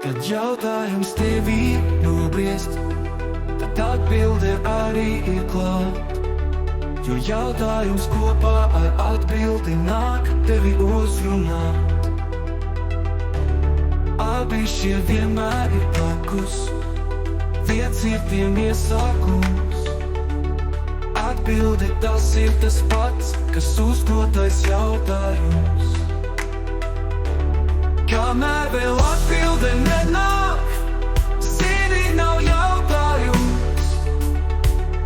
Kad jautājums tevī nobriest, tad atbilde arī ir klāt. Jo jautājums kopā ar atbildi nāk tevi uzrunāt. Abi šie vienmēr ir blakus, viens ir tiem iesākums. Atbilde tas ir tas pats, kas uzdotais jautājums. Kamēr vēl atbilde nenāk, zini, nav jautājums.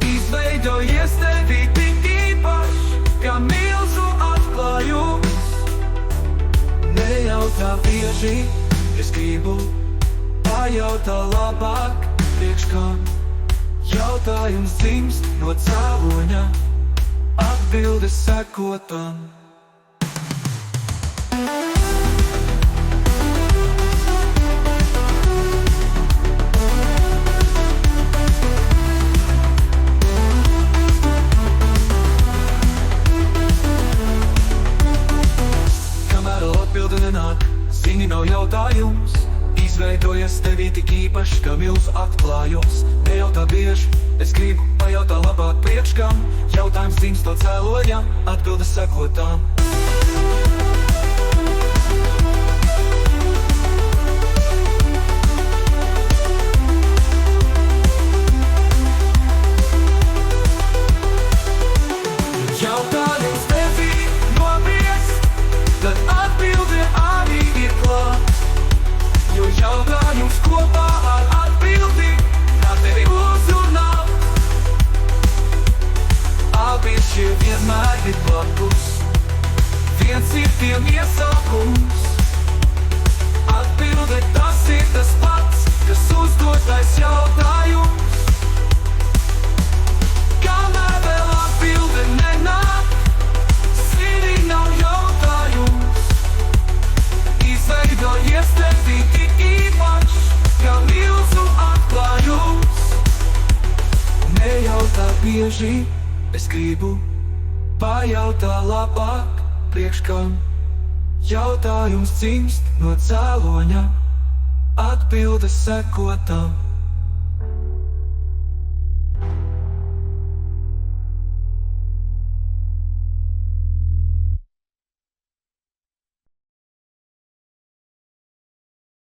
Izveidojies tevī tik īpašs, kā milzu atklājums. Nejautā bieži, es gribu pajautā labāk, priekš kam. Jautājums dzimst no cēloņa, atbilde sekotam. Zini, nav jautājums, izveidojies tevī tik īpašs, kā milzu atklājums. Nejautā bieži, es gribu pajautā labāk, priekš kam. Jautājums dzimst no cēloņa, atbilde sekotām. Jautājums tevī nobriest, tad atbilde arī ir klāt. Jo jautājums kopā ar atbildi nāk tevi uzrunāt. Abi šie vienmēr ir blakus, viens ir tiem iesākums. Atbilde tas ir tas pats, kas uzdotais jautājums. Kamēr vēl atbilde nenāk, zini, nav jautājums. Izveidojies tevī tik īpašs, kā milzu atklājums. Nejautā bieži, es gribu pajautā labāk, priekš kam. Jautājums dzimst no cēloņa, atbilde sekotam.